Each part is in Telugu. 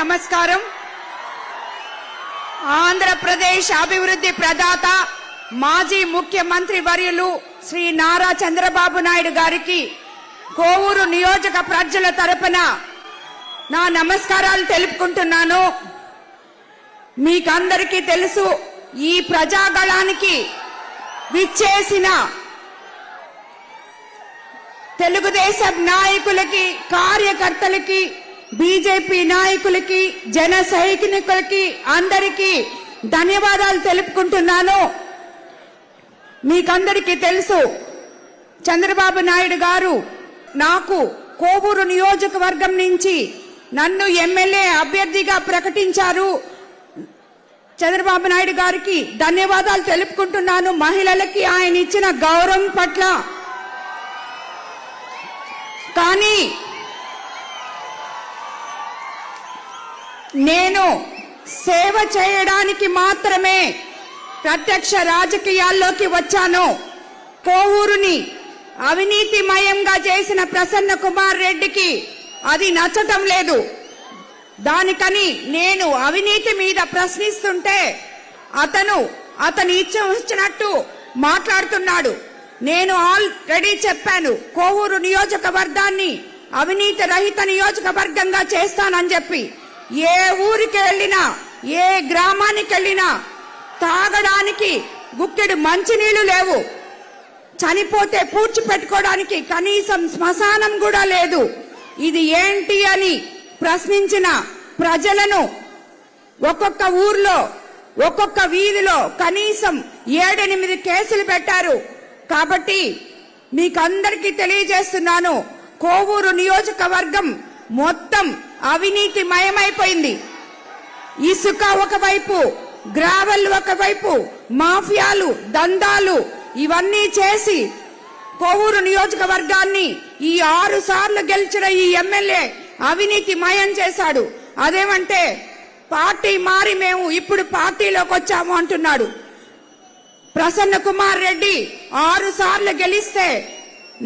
నమస్కారం. ఆంధ్రప్రదేశ్ అభివృద్ధి ప్రదాత మాజీ ముఖ్యమంత్రి వర్యులు శ్రీ నారా చంద్రబాబు నాయుడు గారికి కోవూరు నియోజక ప్రజల తరపున నా నమస్కారాలు తెలుపుకుంటున్నాను. మీకందరికీ తెలుసు, ఈ ప్రజాగళానికి విచ్చేసిన తెలుగుదేశం నాయకులకి, కార్యకర్తలకి, బీజేపీ నాయకులకి, జన సైనికులకి అందరికీ ధన్యవాదాలు తెలుపుకుంటున్నాను. మీకందరికీ తెలుసు, చంద్రబాబు నాయుడు గారు నాకు కోవూరు నియోజకవర్గం నుంచి నన్ను ఎమ్మెల్యే అభ్యర్థిగా ప్రకటించారు. చంద్రబాబు నాయుడు గారికి ధన్యవాదాలు తెలుపుకుంటున్నాను. మహిళలకి ఆయన ఇచ్చిన గౌరవం పట్ల. కానీ నేను సేవ చేయడానికి మాత్రమే ప్రత్యక్ష రాజకీయాల్లోకి వచ్చాను. కోవూరుని అవినీతిమయంగా చేసిన ప్రసన్న కుమార్ రెడ్డికి అది నచ్చటం లేదు. దానికని నేను అవినీతి మీద ప్రశ్నిస్తుంటే అతను ఇచ్చినట్టు మాట్లాడుతున్నాడు. నేను ఆల్రెడీ చెప్పాను, కోవూరు నియోజకవర్గాన్ని అవినీతి రహిత నియోజకవర్గంగా చేస్తానని చెప్పి. ఏ ఊరికి వెళ్ళినా, ఏ గ్రామానికి వెళ్ళినా తాగడానికి గుక్కెడు మంచినీళ్లు లేవు. చనిపోతే పూడ్చిపెట్టుకోవడానికి కనీసం శ్మశానం కూడా లేదు. ఇది ఏంటి అని ప్రశ్నించిన ప్రజలను ఒక్కొక్క ఊర్లో, ఒక్కొక్క వీధిలో కనీసం 7-8 కేసులు పెట్టారు. కాబట్టి మీకందరికీ తెలియజేస్తున్నాను, కోవూరు నియోజకవర్గం మొత్తం అవినీతి మయమైపోయింది. ఇసుక ఒకవైపు, గ్రావెల్ ఒకవైపు, మాఫియాలు, దందాలు ఇవన్నీ చేసి కోవూరు నియోజకవర్గాన్ని ఈ 6 సార్లు గెలిచిన ఈ ఎమ్మెల్యే అవినీతి మయం చేశాడు. అదేమంటే పార్టీ మారి మేము ఇప్పుడు పార్టీలోకి వచ్చాము అంటున్నాడు. ప్రసన్న కుమార్ రెడ్డి 6 సార్లు గెలిస్తే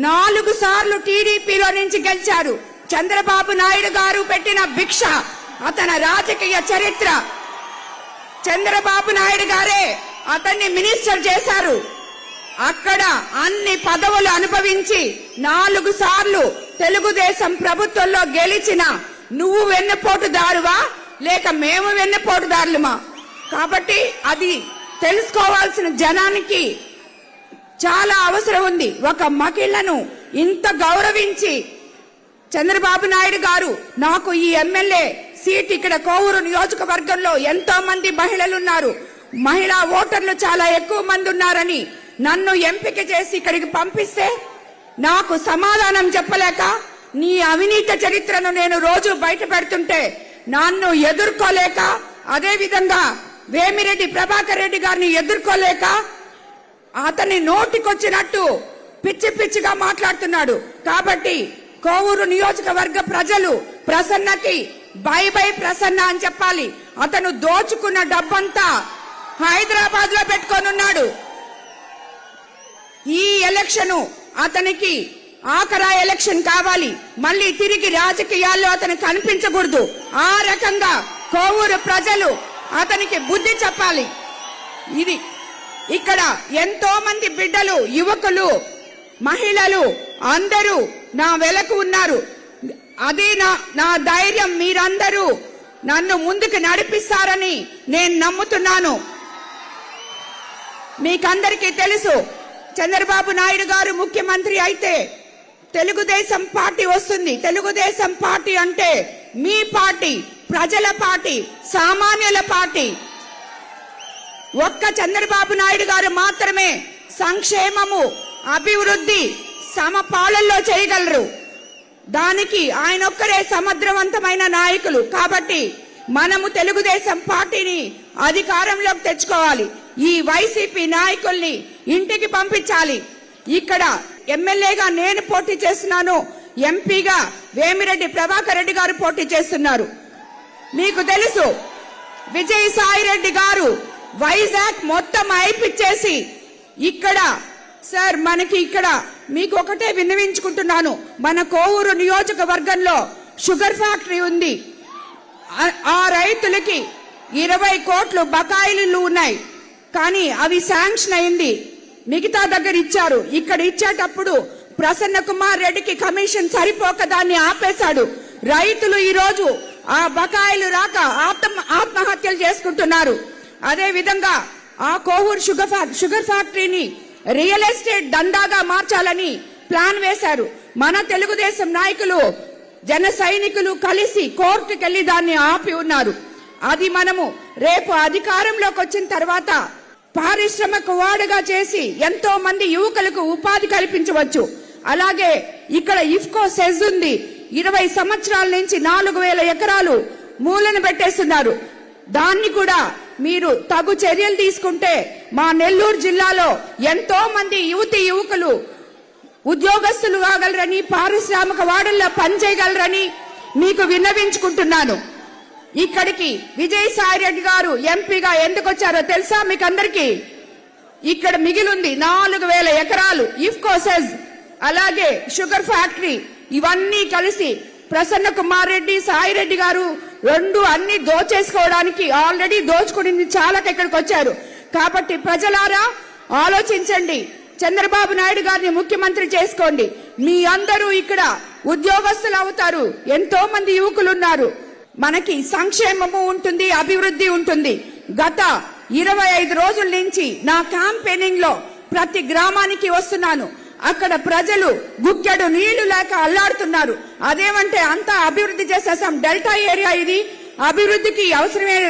4 సార్లు టీడీపీలో నుంచి గెలిచారు. చంద్రబాబు నాయుడు గారు పెట్టిన భిక్ష అతని రాజకీయ చరిత్ర. చంద్రబాబు నాయుడు గారే అతన్ని మినిస్టర్ చేశారు. అక్కడ అన్ని పదవులు అనుభవించి 4 సార్లు తెలుగుదేశం ప్రభుత్వంలో గెలిచిన నువ్వు వెన్నుపోటుదారువా లేక మేము వెన్నుపోటుదారులమా? కాబట్టి అది తెలుసుకోవాల్సిన జనానికి చాలా అవసరం ఉంది. ఒక మహిళను ఇంత గౌరవించి చంద్రబాబు నాయుడు గారు నాకు ఈ ఎమ్మెల్యే సీట్ ఇక్కడ కోవూరు నియోజకవర్గంలో ఎంతో మంది మహిళలు ఉన్నారు, మహిళా ఓటర్లు చాలా ఎక్కువ మంది ఉన్నారని నన్ను ఎంపిక చేసి ఇక్కడికి పంపిస్తే నాకు సమాధానం చెప్పలేక నీ అవినీతి చరిత్రను నేను రోజు బయట పెడుతుంటే నన్ను ఎదుర్కోలేక, అదే విధంగా వేమిరెడ్డి ప్రభాకర్ రెడ్డి గారిని ఎదుర్కోలేక అతని నోటికొచ్చినట్టు పిచ్చి పిచ్చిగా మాట్లాడుతున్నాడు. కాబట్టి కోవూరు నియోజకవర్గ ప్రజలు ప్రసన్నకి బై బై ప్రసన్న అని చెప్పాలి. అతను దోచుకున్న డబ్బంతా హైదరాబాద్ లో పెట్టుకొనున్నాడు. ఈ ఎలక్షన్ అతనికి ఆఖరా ఎలక్షన్ కావాలి. మళ్ళీ తిరిగి రాజకీయాల్లో అతను కనిపించకూడదు. ఆ రకంగా కోవూరు ప్రజలు అతనికి బుద్ధి చెప్పాలి. ఇది ఇక్కడ ఎంతో మంది బిడ్డలు, యువకులు, మహిళలు అందరూ నా వెలకు ఉన్నారు. అదే నా ధైర్యం. మీరందరూ నన్ను ముందుకు నడిపిస్తారని నేను నమ్ముతున్నాను. మీకందరికీ తెలుసు, చంద్రబాబు నాయుడు గారు ముఖ్యమంత్రి అయితే తెలుగుదేశం పార్టీ వస్తుంది. తెలుగుదేశం పార్టీ అంటే మీ పార్టీ, ప్రజల పార్టీ, సామాన్యుల పార్టీ. ఒక్క చంద్రబాబు నాయుడు గారు మాత్రమే సంక్షేమము, అభివృద్ధి సమపాలనలో చేయగలరు. దానికి ఆయన ఒక్కరే సమర్థవంతమైన నాయకులు. కాబట్టి మనము తెలుగుదేశం పార్టీని అధికారంలోకి తెచ్చుకోవాలి. ఈ వైసీపీ నాయకుల్ని ఇంటికి పంపించాలి. ఇక్కడ ఎమ్మెల్యేగా నేను పోటీ చేస్తున్నాను, ఎంపీగా వేమిరెడ్డి ప్రభాకర్ రెడ్డి గారు పోటీ చేస్తున్నారు. మీకు తెలుసు, విజయసాయి రెడ్డి గారు వైజాగ్ మొత్తం అయిపిచ్చేసి ఇక్కడ సార్ మనకి ఇక్కడ మీకు ఒకటే విన్నవించుకుంటున్నాను, మన కోవూరు నియోజకవర్గంలో షుగర్ ఫ్యాక్టరీ ఉంది. ఆ రైతులకి 20 కోట్లు బకాయిలు ఉన్నాయి, కానీ అవి శాంక్షన్ అయింది, మిగతా దగ్గర ఇచ్చారు. ఇక్కడ ఇచ్చేటప్పుడు ప్రసన్న కుమార్ రెడ్డికి కమిషన్ సరిపోక దాన్ని ఆపేశాడు. రైతులు ఈ రోజు ఆ బకాయిలు రాక ఆత్మహత్యలు చేసుకుంటున్నారు. అదే విధంగా ఆ కోవూరు షుగర్ ఫ్యాక్టరీని రియల్ ఎస్టేట్ దందాగా మార్చాలని ప్లాన్ వేశారు. మన తెలుగుదేశం నాయకులు జన సైనికులు కలిసి కోర్టుకెళ్లి దాన్ని ఆపి ఉన్నారు. అది మనము రేపు అధికారంలోకి వచ్చిన తర్వాత పారిశ్రామిక వాడుగా చేసి ఎంతో మంది యువకులకు ఉపాధి కల్పించవచ్చు. అలాగే ఇక్కడ ఇఫ్కో సెజ్ ఉంది, 20 సంవత్సరాల నుంచి 4000 ఎకరాలు మూలన పెట్టేస్తున్నారు. దాన్ని కూడా మీరు తగు చర్యలు తీసుకుంటే మా నెల్లూరు జిల్లాలో ఎంతో మంది యువకులు ఉద్యోగస్తులు కాగలరని, పారిశ్రామిక వాడల్లో పనిచేయగలరని మీకు విన్నవించుకుంటున్నాను. ఇక్కడికి విజయసాయి రెడ్డి గారు ఎంపీగా ఎందుకు వచ్చారో తెలుసా మీకు అందరికీ? ఇక్కడ మిగిలింది 4000 ఎకరాలు ఇఫ్కో సెజ్, అలాగే షుగర్ ఫ్యాక్టరీ, ఇవన్నీ కలిసి ప్రసన్న కుమార్ రెడ్డి, సాయి రెడ్డి గారు రెండు అన్ని దోచేసుకోవడానికి ఆల్రెడీ దోచుకుని చాలా ఇక్కడికి వచ్చారు. కాబట్టి ప్రజలారా ఆలోచించండి, చంద్రబాబు నాయుడు గారిని ముఖ్యమంత్రి చేసుకోండి. మీ అందరూ ఇక్కడ ఉద్యోగస్తులు అవుతారు. ఎంతో మంది యువకులు ఉన్నారు. మనకి సంక్షేమము ఉంటుంది, అభివృద్ధి ఉంటుంది. గత 25 రోజుల నుంచి నా క్యాంపెయినింగ్ లో ప్రతి గ్రామానికి వస్తున్నాను. అక్కడ ప్రజలు గుక్కెడు నీళ్లు లేక అల్లాడుతున్నారు. అదేమంటే అంతా అభివృద్ధి చేసేసాం, డెల్టా ఏరియా ఇది, అభివృద్ధికి అవసరమైన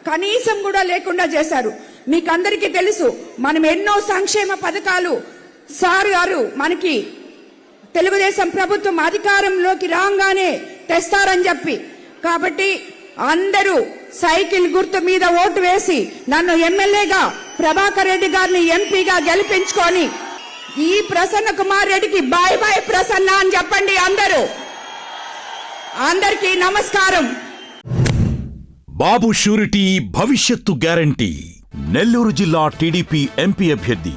కనీసం కూడా లేకుండా చేశారు. మీకు అందరికీ తెలుసు, మనం ఎన్నో సంక్షేమ పథకాలు సార్ గారు మనకి తెలుగుదేశం ప్రభుత్వం అధికారంలోకి రాగానే తెస్తారని చెప్పి, కాబట్టి అందరూ సైకిల్ గుర్తు మీద ఓటు వేసి నన్ను ఎమ్మెల్యేగా, ప్రభాకర్ రెడ్డి గారిని ఎంపీగా గెలిపించుకొని ఈ ప్రసన్న కుమార్ రెడ్డికి బాయ్ బాయ్ ప్రసన్న అని చెప్పండి. అందరికీ నమస్కారం. బాబు షూరిటీ భవిష్యత్తు గ్యారంటీ. నెల్లూరు జిల్లా టీడీపీ ఎంపీ అభ్యర్థి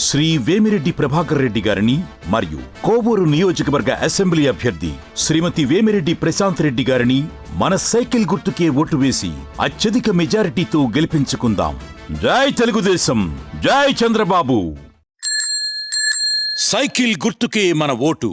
శ్రీ వేమిరెడ్డి ప్రభాకర్ రెడ్డి గారిని మరియు కోవూరు నియోజకవర్గ అసెంబ్లీ అభ్యర్థి శ్రీమతి వేమిరెడ్డి ప్రశాంత్ రెడ్డి గారిని మన సైకిల్ గుర్తుకే ఓటు వేసి అత్యధిక మెజారిటీతో గెలిపించుకుందాం. జై తెలుగుదేశం, జై చంద్రబాబు. సైకిల్ గుర్తుకే మన ఓటు.